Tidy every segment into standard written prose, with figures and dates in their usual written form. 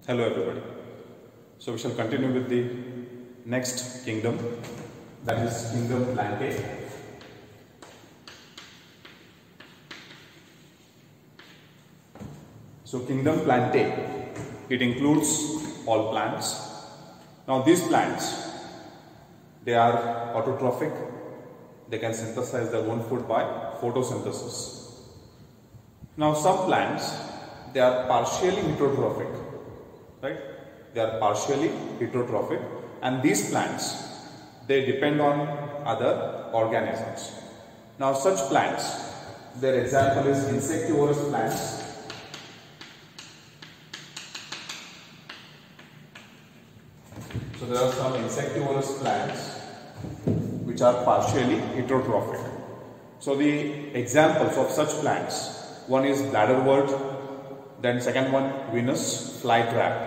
Hello everybody. So we shall continue with the next kingdom, that is kingdom Plantae. So kingdom Plantae, it includes all plants. Now these plants, they are autotrophic. They can synthesize their own food by photosynthesis. Now some plants, they are partially heterotrophic, right? They are partially heterotrophic, and these plants, they depend on other organisms. Now such plants, their example is insectivorous plants. So there are some insectivorous plants which are partially heterotrophic. So the examples of such plants, one is bladderwort, then second one Venus flytrap.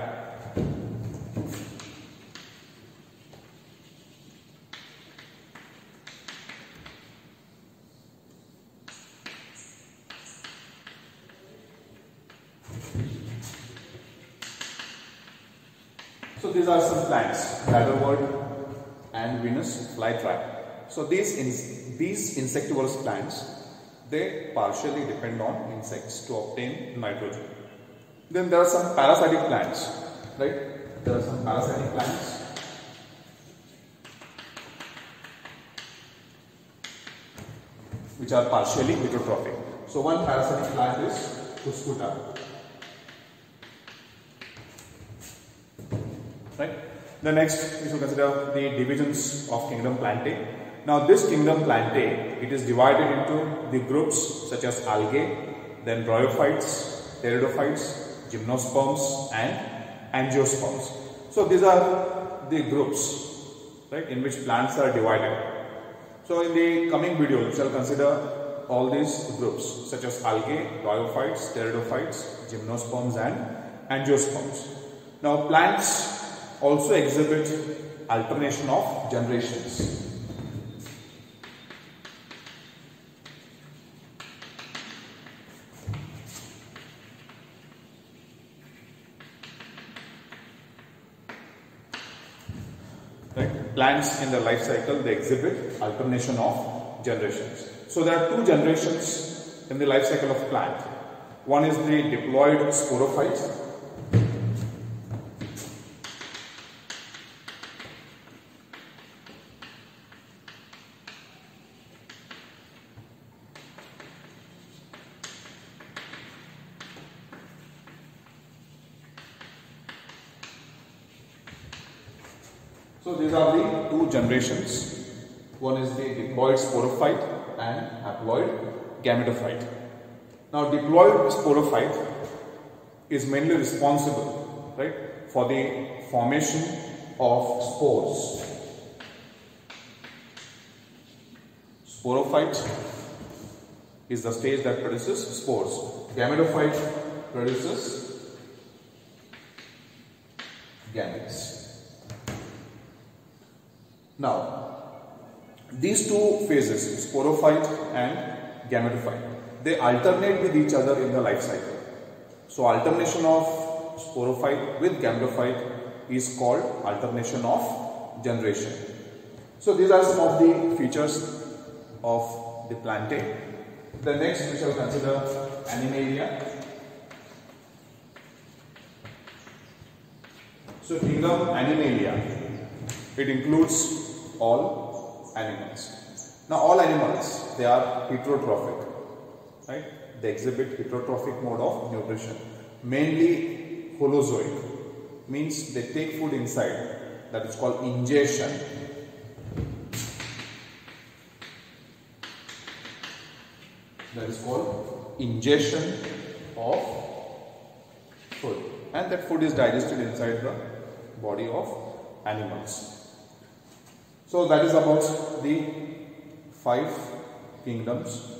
So these are some plants, bladderwort and Venus flytrap. So these insectivorous plants, they partially depend on insects to obtain nitrogen. Then there are some parasitic plants, right? There are some parasitic plants. Which are partially heterotrophic. So one parasitic plant is Cuscuta. Right? The next we should consider the divisions of kingdom Plantae. Now this kingdom Plantae, it is divided into the groups such as algae, then bryophytes, pteridophytes, gymnosperms and angiosperms. So these are the groups, right, in which plants are divided. So in the coming video we shall consider all these groups such as algae, bryophytes, pteridophytes, gymnosperms and angiosperms. Now plants also exhibit alternation of generations. Right? Plants in the life cycle, they exhibit alternation of generations. So there are two generations in the life cycle of plant. One is the diploid sporophyte. So these are the two generations. One is the diploid sporophyte and haploid gametophyte. Now diploid sporophyte is mainly responsible, right, for the formation of spores. Sporophyte is the stage that produces spores. Gametophyte produces gametes. Now, these two phases, sporophyte and gametophyte, they alternate with each other in the life cycle. So, alternation of sporophyte with gametophyte is called alternation of generation. So, these are some of the features of the Plantae. The next we shall consider Animalia. So, kingdom Animalia, it includes all animals. Now all animals, they are heterotrophic, right? They exhibit heterotrophic mode of nutrition. Mainly holozoic, means they take food inside, that is called ingestion. That is called ingestion of food, and that food is digested inside the body of animals. So that is about the 5 kingdoms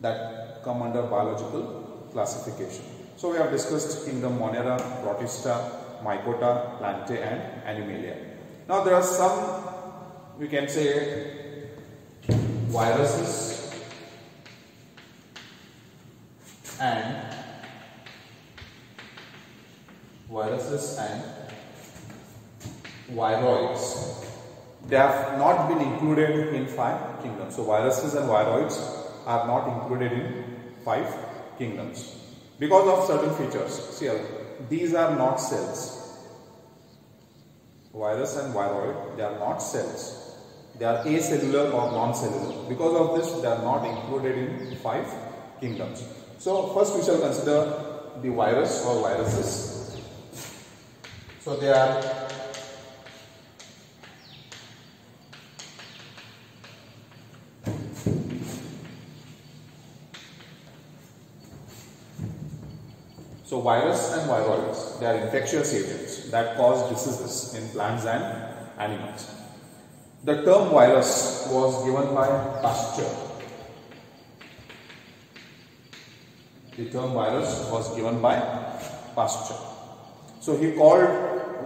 that come under biological classification. So we have discussed kingdom Monera, Protista, Mycota, Plantae and Animalia. Now there are some, we can say, viruses and viruses and viroids, they have not been included in 5 kingdoms. So viruses and viroids are not included in 5 kingdoms because of certain features. See, these are not cells. Virus and viroid, they are not cells. They are acellular or non-cellular. Because of this, they are not included in 5 kingdoms. So first we shall consider the virus or viruses. So they are virus and viroids, they are infectious agents that cause diseases in plants and animals. The term virus was given by Pasteur. The term virus was given by Pasteur. So he called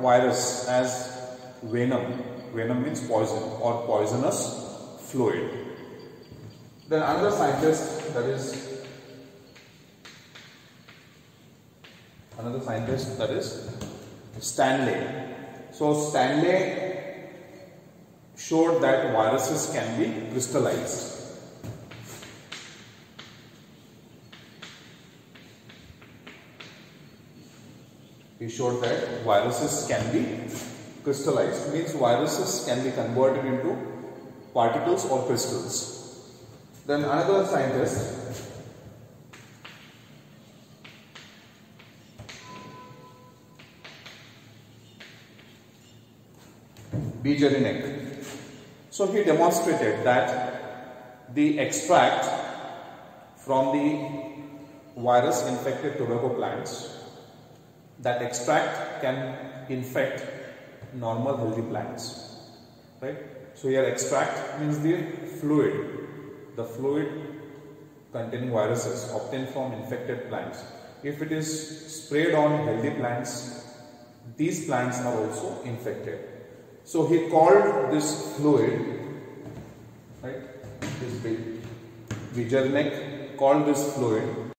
virus as venom. Venom means poison or poisonous fluid. Then another scientist, that is Stanley. So Stanley showed that viruses can be crystallized. He showed that viruses can be crystallized, means viruses can be converted into particles or crystals. Then another scientist, Jelinek. So he demonstrated that the extract from the virus infected tobacco plants, that extract can infect normal healthy plants, right? So here extract means the fluid containing viruses obtained from infected plants. If it is sprayed on healthy plants, these plants are also infected. So he called this fluid, right, this Vijaynek called this fluid